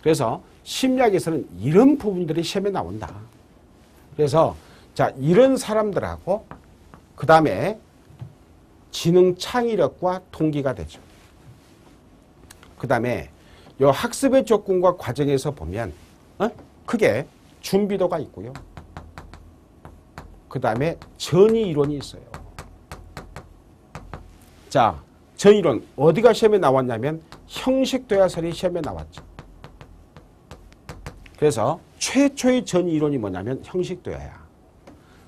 그래서 심리학에서는 이런 부분들이 시험에 나온다. 그래서 자 이런 사람들하고 그 다음에 지능 창의력과 동기가 되죠. 그 다음에 이 학습의 조건과 과정에서 보면 크게 준비도가 있고요. 그 다음에 전이 이론이 있어요. 자, 전이론 어디가 시험에 나왔냐면 형식대화설이 시험에 나왔죠. 그래서 최초의 전이론이 뭐냐면 형식대화야.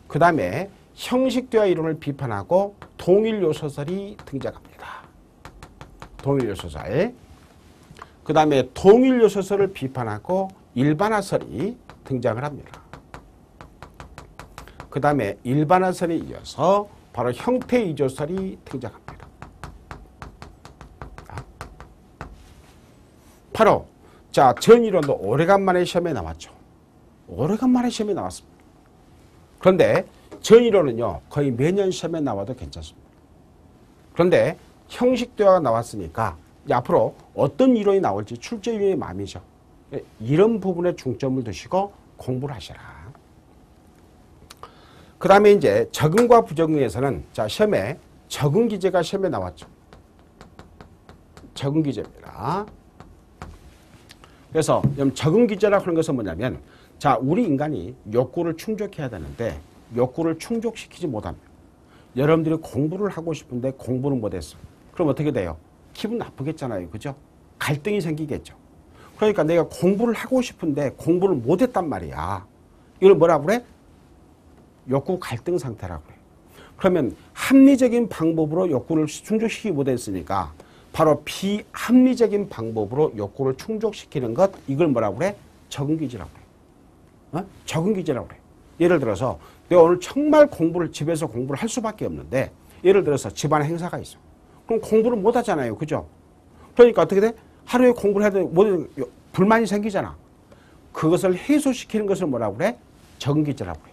그 다음에 형식대화 이론을 비판하고 동일요소설이 등장합니다. 동일요소설. 그 다음에 동일요소설을 비판하고 일반화설이 등장을 합니다. 그 다음에 일반화설에 이어서 바로 형태이조설이 등장합니다. 바로 자 전이론도 오래간만에 시험에 나왔죠. 오래간만에 시험에 나왔습니다. 그런데 전이론은요 거의 매년 시험에 나와도 괜찮습니다. 그런데 형식대화가 나왔으니까 이제 앞으로 어떤 이론이 나올지 출제위의 마음이죠. 이런 부분에 중점을 두시고 공부를 하셔라. 그 다음에 이제 적응과 부적응에서는 자 시험에 적응기제가 시험에 나왔죠. 적응기제입니다. 그래서 적응기제라고 하는 것은 뭐냐면 자 우리 인간이 욕구를 충족해야 되는데 욕구를 충족시키지 못하면 여러분들이 공부를 하고 싶은데 공부는 못했어. 그럼 어떻게 돼요? 기분 나쁘겠잖아요. 그죠? 갈등이 생기겠죠. 그러니까 내가 공부를 하고 싶은데 공부를 못했단 말이야. 이걸 뭐라고 그래? 욕구 갈등 상태라고 그래. 그러면 합리적인 방법으로 욕구를 충족시키지 못했으니까 바로 비합리적인 방법으로 욕구를 충족시키는 것, 이걸 뭐라고 그래? 적응기제라고 그래. 적응기제라고 그래. 예를 들어서 내가 오늘 정말 집에서 공부를 할 수밖에 없는데, 예를 들어서 집안에 행사가 있어. 그럼 공부를 못 하잖아요. 그죠? 그러니까 어떻게 돼? 하루에 공부를 해도 불만이 생기잖아. 그것을 해소시키는 것을 뭐라고 그래? 적응기제라고 그래.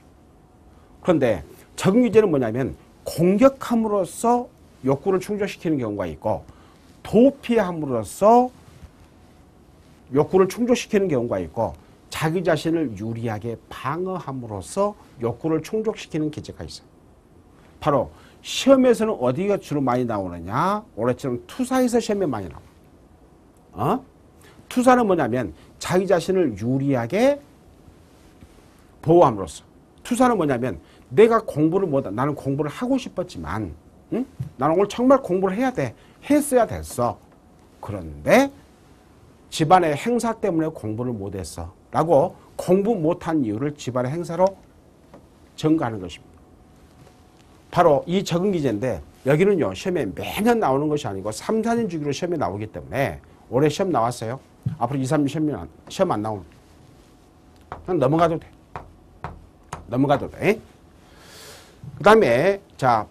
그런데 적응기제는 뭐냐면 공격함으로써 욕구를 충족시키는 경우가 있고, 도피함으로써 욕구를 충족시키는 경우가 있고, 자기 자신을 유리하게 방어함으로써 욕구를 충족시키는 기제가 있어요. 바로 시험에서는 어디가 주로 많이 나오느냐? 올해처럼 투사에서 시험에 많이 나와. 투사는 뭐냐면 자기 자신을 유리하게 보호함으로써. 투사는 뭐냐면 내가 공부를 못하, 나는 공부를 하고 싶었지만, 응? 나는 오늘 정말 공부를 해야 돼. 했어야 됐어. 그런데 집안의 행사 때문에 공부를 못했어. 라고 공부 못한 이유를 집안의 행사로 전가하는 것입니다. 바로 이 적응기제인데, 여기는요, 시험에 매년 나오는 것이 아니고 3, 4년 주기로 시험에 나오기 때문에 올해 시험 나왔어요. 앞으로 2, 3년 시험 안 나오면 그냥 넘어가도 돼. 넘어가도 돼. 그 다음에 자,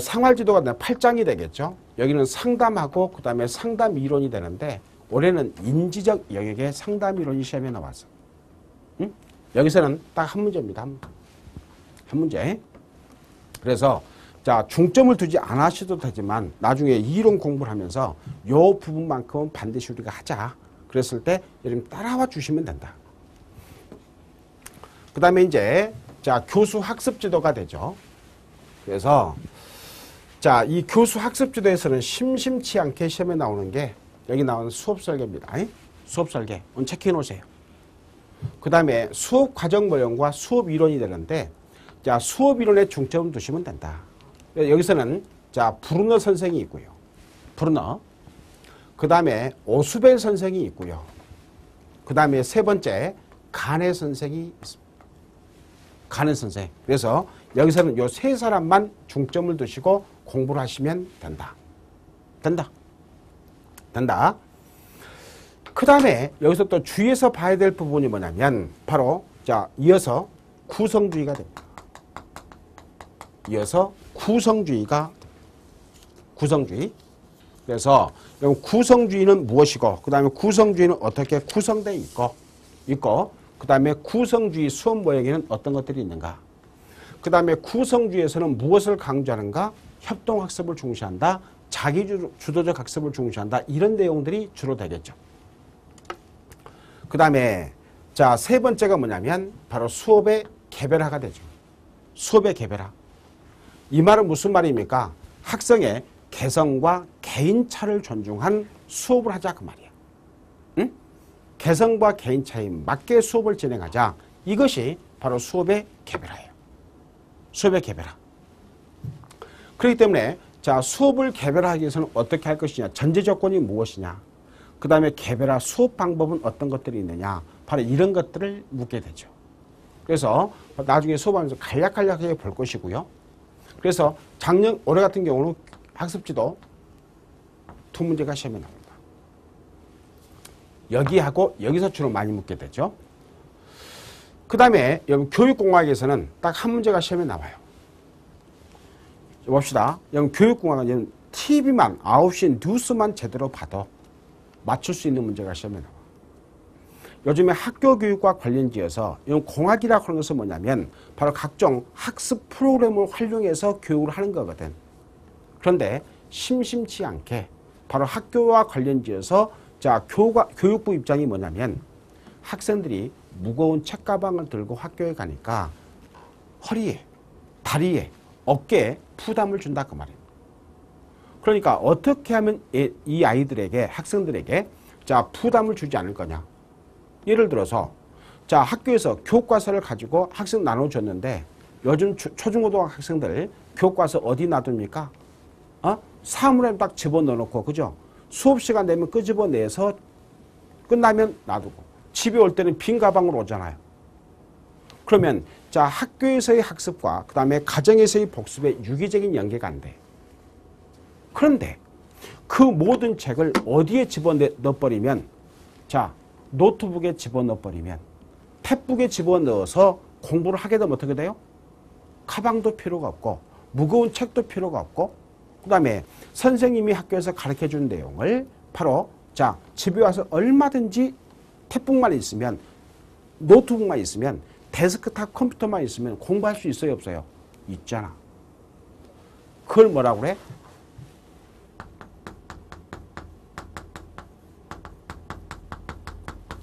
생활지도가 8장이 되겠죠. 여기는 상담하고 그 다음에 상담 이론이 되는데, 올해는 인지적 영역의 상담 이론이 시험에 나왔어. 응? 여기서는 딱 한 문제입니다. 한 문제. 그래서 자, 중점을 두지 않으셔도 되지만 나중에 이론 공부를 하면서 요 부분만큼은 반드시 우리가 하자. 그랬을 때 여러분 따라와 주시면 된다. 그 다음에 이제 자, 교수 학습 지도가 되죠. 그래서 자, 이 교수 학습 지도에서는 심심치 않게 시험에 나오는 게 여기 나오는 수업 설계입니다. 수업 설계. 오늘 체크해 놓으세요. 그 다음에 수업 과정 모형과 수업 이론이 되는데, 자, 수업 이론에 중점을 두시면 된다. 여기서는 자, 브루너 선생이 있고요. 브루너. 그 다음에 오수벨 선생이 있고요. 그 다음에 세 번째 가네 선생이 있습니다. 가네 선생. 그래서 여기서는 요 세 사람만 중점을 두시고 공부를 하시면 된다. 된다. 그 다음에 여기서 또 주의해서 봐야 될 부분이 뭐냐면 바로 자, 이어서 구성주의가 됩니다. 이어서 구성주의가 구성주의. 그래서 구성주의는 무엇이고, 그 다음에 구성주의는 어떻게 구성되어 있고, 그 다음에 구성주의 수업 모형에는 어떤 것들이 있는가. 그 다음에 구성주의에서는 무엇을 강조하는가? 협동학습을 중시한다. 자기주도적 학습을 중시한다. 이런 내용들이 주로 되겠죠. 그 다음에 자, 세 번째가 뭐냐면 바로 수업의 개별화가 되죠. 수업의 개별화. 이 말은 무슨 말입니까? 학생의 개성과 개인차를 존중한 수업을 하자 그 말이야. 응? 개성과 개인차에 맞게 수업을 진행하자. 이것이 바로 수업의 개별화예요. 수업의 개별화. 그렇기 때문에 자, 수업을 개별화하기 위해서는 어떻게 할 것이냐, 전제 조건이 무엇이냐, 그 다음에 개별화 수업 방법은 어떤 것들이 있느냐, 바로 이런 것들을 묻게 되죠. 그래서 나중에 수업하면서 간략하게 볼 것이고요. 그래서 올해 같은 경우는 학습지도 2문제가 시험에 나옵니다. 여기하고 여기서 주로 많이 묻게 되죠. 그 다음에 여기 교육공학에서는 딱 한 문제가 시험에 나와요. 봅시다. 여기 교육공학은 TV만 9시 뉴스만 제대로 봐도 맞출 수 있는 문제가 시험에 나와. 요즘에 학교 교육과 관련지어서 이런 공학이라고 하는 것은 뭐냐면 바로 각종 학습 프로그램을 활용해서 교육을 하는 거거든. 그런데 심심치 않게 바로 학교와 관련지어서 자, 교육부 입장이 뭐냐면 학생들이 무거운 책가방을 들고 학교에 가니까 허리에, 다리에, 어깨에 부담을 준다 그 말이에요. 그러니까 어떻게 하면 이 아이들에게, 학생들에게 자, 부담을 주지 않을 거냐. 예를 들어서 자, 학교에서 교과서를 가지고 학생 나눠줬는데 요즘 초중고등학교 학생들 교과서 어디 놔둡니까? 사물에 딱 집어넣어놓고, 그죠? 수업 시간 되면 끄집어내서 끝나면 놔두고 집에 올 때는 빈 가방으로 오잖아요. 그러면 자, 학교에서의 학습과 그 다음에 가정에서의 복습에 유기적인 연계가 안 돼. 그런데 그 모든 책을 어디에 집어넣어버리면, 자, 노트북에 집어넣어버리면, 탭북에 집어넣어서 공부를 하게 되면 어떻게 돼요? 가방도 필요가 없고, 무거운 책도 필요가 없고, 그 다음에 선생님이 학교에서 가르쳐 준 내용을 바로, 자, 집에 와서 얼마든지 탭북만 있으면, 노트북만 있으면, 데스크탑 컴퓨터만 있으면 공부할 수 있어요, 없어요? 있잖아. 그걸 뭐라고 그래?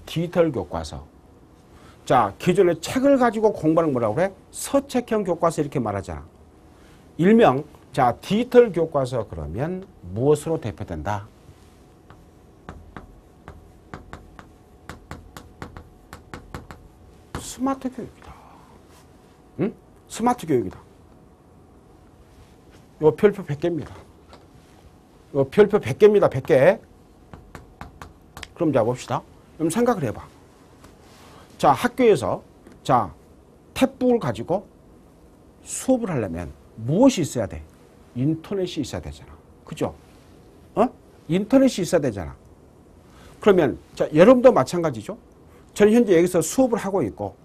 디지털 교과서. 자, 기존에 책을 가지고 공부하는 뭐라고 그래? 서책형 교과서 이렇게 말하잖아. 일명, 자, 디지털 교과서 그러면 무엇으로 대표된다? 스마트 교육이다. 응? 스마트 교육이다. 요 별표 100개입니다. 요 별표 100개입니다. 100개. 그럼 자 봅시다. 그럼 생각을 해봐. 자, 학교에서 자, 탭북을 가지고 수업을 하려면 무엇이 있어야 돼? 인터넷이 있어야 되잖아. 그죠? 인터넷이 있어야 되잖아. 그러면 자, 여러분도 마찬가지죠. 저는 현재 여기서 수업을 하고 있고,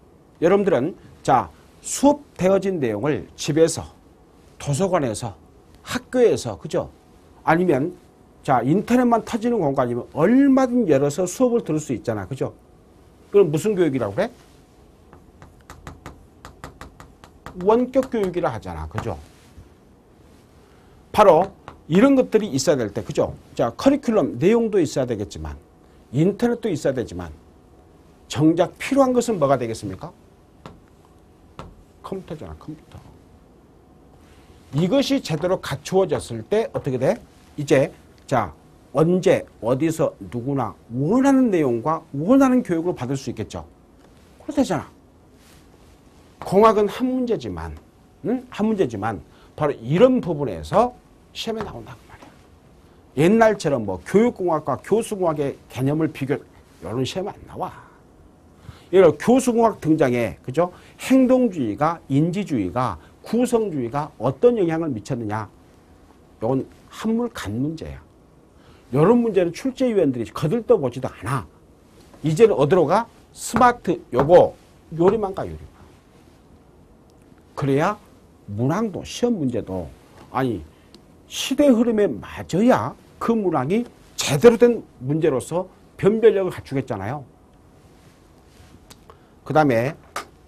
여러분들은 자, 수업되어진 내용을 집에서, 도서관에서, 학교에서, 그죠? 아니면 자, 인터넷만 터지는 공간이면 얼마든 열어서 수업을 들을 수 있잖아. 그죠? 그럼 무슨 교육이라고 그래? 원격 교육이라 하잖아. 그죠? 바로 이런 것들이 있어야 될 때, 그죠? 자, 커리큘럼 내용도 있어야 되겠지만, 인터넷도 있어야 되지만, 정작 필요한 것은 뭐가 되겠습니까? 컴퓨터잖아, 컴퓨터. 이것이 제대로 갖추어졌을 때 어떻게 돼? 이제 자, 언제 어디서 누구나 원하는 내용과 원하는 교육을 받을 수 있겠죠. 그렇다잖아. 공학은 한 문제지만, 한 문제지만 바로 이런 부분에서 시험에 나온다고 말이야. 옛날처럼 뭐 교육공학과 교수공학의 개념을 비교, 이런 시험은 안 나와. 예를 들어 교수공학 등장에, 그죠? 행동주의가, 인지주의가, 구성주의가 어떤 영향을 미쳤느냐. 이건 한물 간 문제야. 이런 문제는 출제위원들이 거들떠보지도 않아. 이제는 어디로 가? 스마트, 요거, 요리만 가, 요리만. 그래야 문항도, 시험 문제도, 아니, 시대 흐름에 맞아야 그 문항이 제대로 된 문제로서 변별력을 갖추겠잖아요. 그 다음에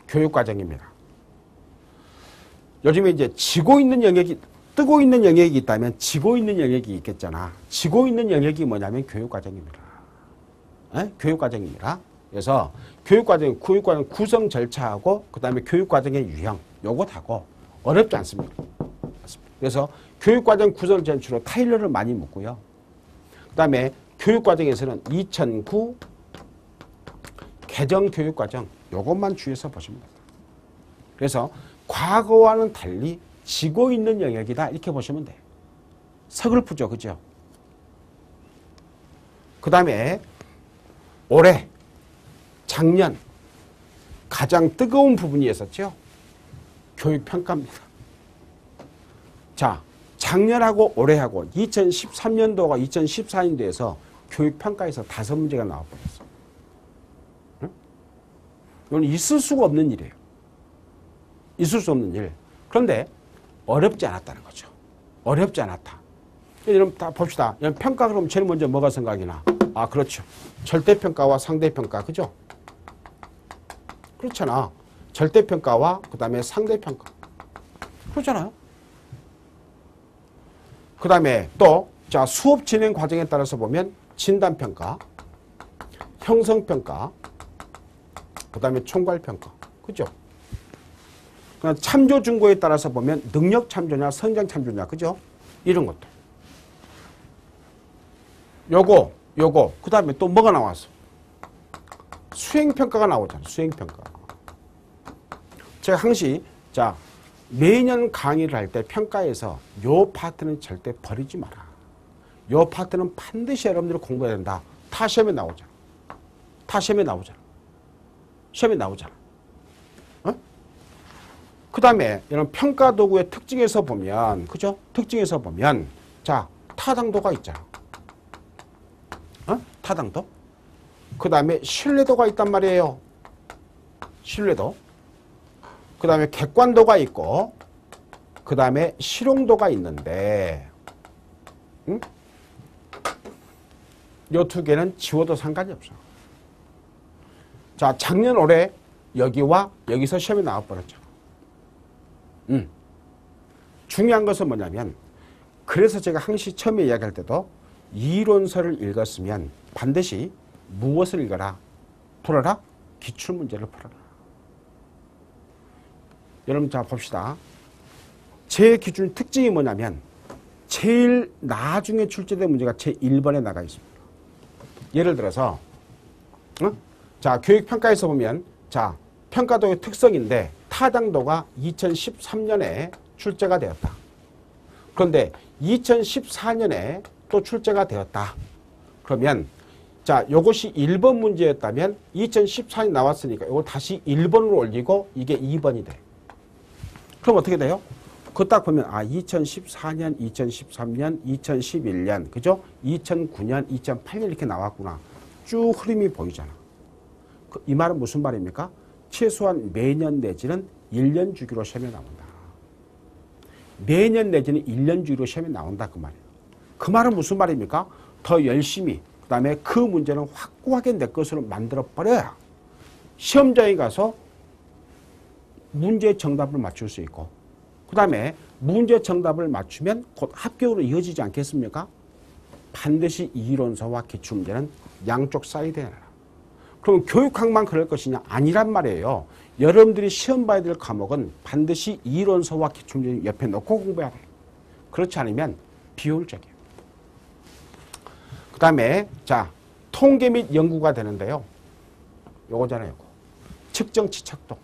교육과정입니다. 요즘에 이제 지고 있는 영역이, 뜨고 있는 영역이 있다면 지고 있는 영역이 있겠잖아. 지고 있는 영역이 뭐냐면 교육과정입니다. 교육과정입니다. 그래서 교육과정 구성 절차하고 그 다음에 교육과정의 유형, 요거 다고 어렵지 않습니다. 그래서 교육과정 구성 절차로 타일러를 많이 묻고요. 그 다음에 교육과정에서는 2009 개정교육과정, 요것만 주의해서 보시면 됩니다. 그래서 과거와는 달리 지고 있는 영역이다, 이렇게 보시면 돼요. 서글프죠, 그죠? 그 다음에 올해, 작년 가장 뜨거운 부분이 있었죠. 교육평가입니다. 자, 작년하고 올해하고 2013년도가 2014년도에서 교육평가에서 5문제가 나와버렸어. 응? 이건 있을 수가 없는 일이에요. 있을 수 없는 일. 그런데 어렵지 않았다는 거죠. 어렵지 않았다. 여러분 다 봅시다. 평가 그럼 제일 먼저 뭐가 생각이 나? 아, 그렇죠. 절대평가와 상대평가, 그죠? 그렇잖아. 절대평가와 그 다음에 상대평가. 그렇잖아요. 그 다음에 또, 자, 수업 진행 과정에 따라서 보면 진단평가, 형성평가, 그 다음에 총괄평가. 그죠? 참조 준고에 따라서 보면 능력 참조냐, 성장 참조냐, 그죠? 이런 것들. 요거. 그 다음에 또 뭐가 나왔어? 수행평가가 나오잖아, 수행평가. 제가 항시, 자, 매년 강의를 할 때 평가에서 요 파트는 절대 버리지 마라. 요 파트는 반드시 여러분들이 공부해야 된다. 타 시험에 나오잖아. 시험에 나오잖아. 그 다음에 이런 평가 도구의 특징에서 보면, 그죠? 특징에서 보면, 자, 타당도가 있잖아. 타당도. 그 다음에 신뢰도가 있단 말이에요. 신뢰도. 그 다음에 객관도가 있고 그 다음에 실용도가 있는데 요 두 개는 지워도 상관이 없어. 자, 작년 올해 여기와 여기서 시험이 나와버렸죠. 중요한 것은 뭐냐면 그래서 제가 항시 처음에 이야기할 때도 이론서를 읽었으면 반드시 무엇을 읽어라? 풀어라? 기출문제를 풀어라. 여러분 자 봅시다. 제 기준 특징이 뭐냐면 제일 나중에 출제된 문제가 제 1번에 나가 있습니다. 예를 들어서 자 교육평가에서 보면 자 평가도의 특성인데 타당도가 2013년에 출제가 되었다. 그런데 2014년에 또 출제가 되었다. 그러면 자 요것이 1번 문제였다면 2014년이 나왔으니까 이거 다시 1번으로 올리고 이게 2번이 돼. 그럼 어떻게 돼요? 그거 딱 보면 2014년, 2013년, 2011년, 그죠? 2009년, 2008년 이렇게 나왔구나. 쭉 흐름이 보이잖아. 이 말은 무슨 말입니까? 최소한 매년 내지는 1년 주기로 시험에 나온다. 매년 내지는 1년 주기로 시험에 나온다 그 말이에요. 그 말은 무슨 말입니까? 더 열심히 그 다음에 그 문제는 확고하게 내 것으로 만들어 버려야 시험장에 가서 문제 정답을 맞출 수 있고 그 다음에 문제 정답을 맞추면 곧 합격으로 이어지지 않겠습니까? 반드시 이론서와 기출문제는 양쪽 사이드에 놔라. 그럼 교육학만 그럴 것이냐? 아니란 말이에요. 여러분들이 시험 봐야 될 과목은 반드시 이론서와 기출문제 옆에 놓고 공부해야 돼요. 그렇지 않으면 비효율적이에요. 그 다음에 자 통계 및 연구가 되는데요. 요거잖아요. 요거. 측정 치척도.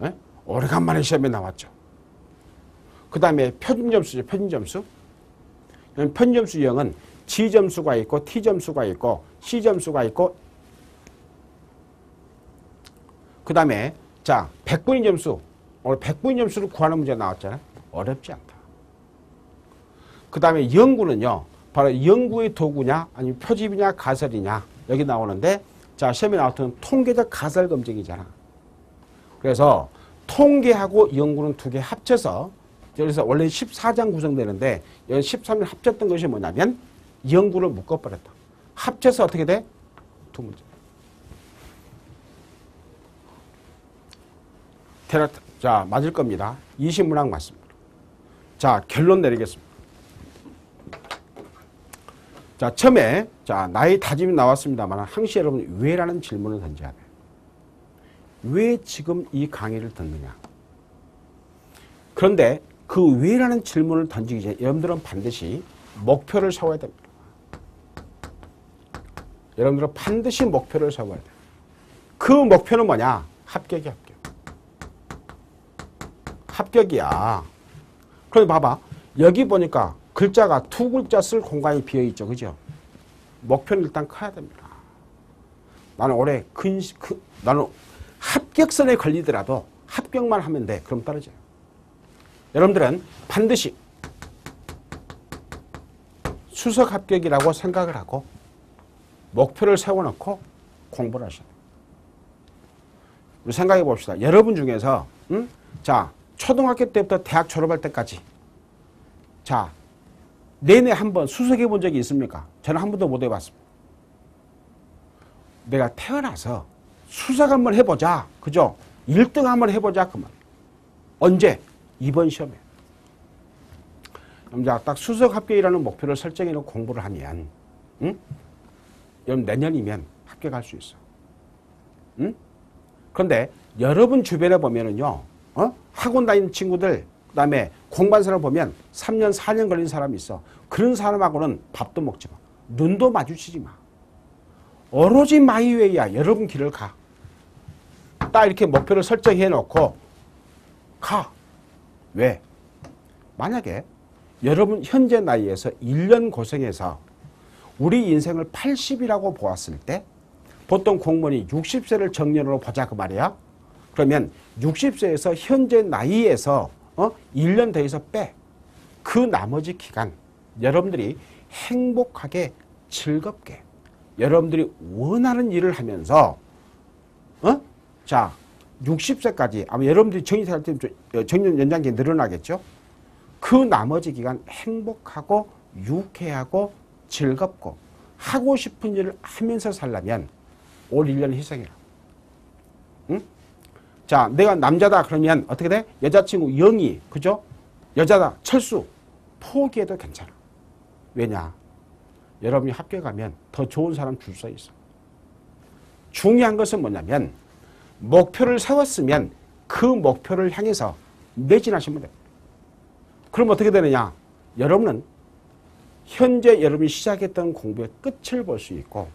에? 오래간만에 시험에 나왔죠. 그 다음에 표준점수죠. 표준점수. 표준점수 유형은 G점수가 있고 T점수가 있고 C점수가 있고 그 다음에 자 100분위 점수. 오늘 100분위 점수를 구하는 문제 나왔잖아요. 어렵지 않다. 그 다음에 연구는요. 바로 연구의 도구냐 아니면 표집이냐 가설이냐 여기 나오는데 자 시험에 나왔던 통계적 가설 검증이잖아. 그래서 통계하고 연구는 두 개 합쳐서 그래서 원래 14장 구성되는데 여기 13일 합쳤던 것이 뭐냐면 연구를 묶어버렸다. 합쳐서 어떻게 돼? 두 문제. 자 맞을 겁니다. 20문항 맞습니다. 자 결론 내리겠습니다. 자 처음에 자 나의 다짐이 나왔습니다만 항시 여러분 왜라는 질문을 던져야 돼요. 왜 지금 이 강의를 듣느냐. 그런데 그 왜라는 질문을 던지기 전에 여러분들은 반드시 목표를 세워야 됩니다. 여러분들은 반드시 목표를 세워야 돼요. 그 목표는 뭐냐? 합격이 합격. 합격이야. 그런데 봐봐. 여기 보니까 글자가 두 글자 쓸 공간이 비어있죠. 그죠? 목표는 일단 커야 됩니다. 나는 올해 나는 합격선에 걸리더라도 합격만 하면 돼. 그럼 떨어져요. 여러분들은 반드시 수석 합격이라고 생각을 하고 목표를 세워놓고 공부를 하셔야 돼요. 우리 생각해 봅시다. 여러분 중에서 자 초등학교 때부터 대학 졸업할 때까지 자 내내 한번 수석해 본 적이 있습니까? 저는 한 번도 못 해봤습니다. 내가 태어나서 수석 한번 해보자. 그죠? 1등 한번 해보자. 그 말. 언제? 이번 시험에. 그럼 딱 수석 합격이라는 목표를 설정해 놓고 공부를 하면 여러분 내년이면 합격할 수 있어. 그런데 여러분 주변에 보면은요. 학원 다니는 친구들 그 다음에 공부하는 사람 보면 3년 4년 걸린 사람이 있어. 그런 사람하고는 밥도 먹지 마. 눈도 마주치지 마. 오로지 마이웨이야. 여러분 길을 가. 딱 이렇게 목표를 설정해 놓고 가. 왜? 만약에 여러분 현재 나이에서 1년 고생해서 우리 인생을 80이라고 보았을 때 보통 공무원이 60세를 정년으로 보자 그 말이야. 그러면 60세에서 현재 나이에서 1년 더해서 빼. 그 나머지 기간 여러분들이 행복하게 즐겁게 여러분들이 원하는 일을 하면서 자 60세까지 아마 여러분들이 정년생활 때 정년 연장기 늘어나겠죠. 그 나머지 기간 행복하고 유쾌하고 즐겁고 하고 싶은 일을 하면서 살려면 올 1년 희생해라. 응? 자, 내가 남자다 그러면 어떻게 돼? 여자친구 영희, 그죠? 여자다, 철수. 포기해도 괜찮아. 왜냐? 여러분이 학교에 가면 더 좋은 사람 줄 서 있어. 중요한 것은 뭐냐면 목표를 세웠으면 그 목표를 향해서 매진하시면 돼. 그럼 어떻게 되느냐? 여러분은 현재 여러분이 시작했던 공부의 끝을 볼 수 있고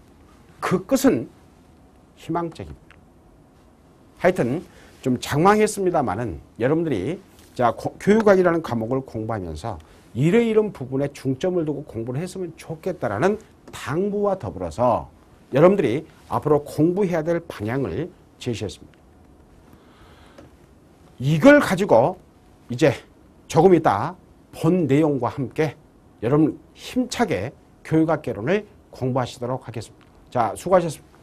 그 끝은 희망적입니다. 하여튼 좀 장황했습니다만은 여러분들이 자 교육학이라는 과목을 공부하면서 이런 부분에 중점을 두고 공부를 했으면 좋겠다라는 당부와 더불어서 여러분들이 앞으로 공부해야 될 방향을 제시했습니다. 이걸 가지고 이제 조금 이따 본 내용과 함께 여러분 힘차게 교육학 개론을 공부하시도록 하겠습니다. 자, 수고하셨습니다.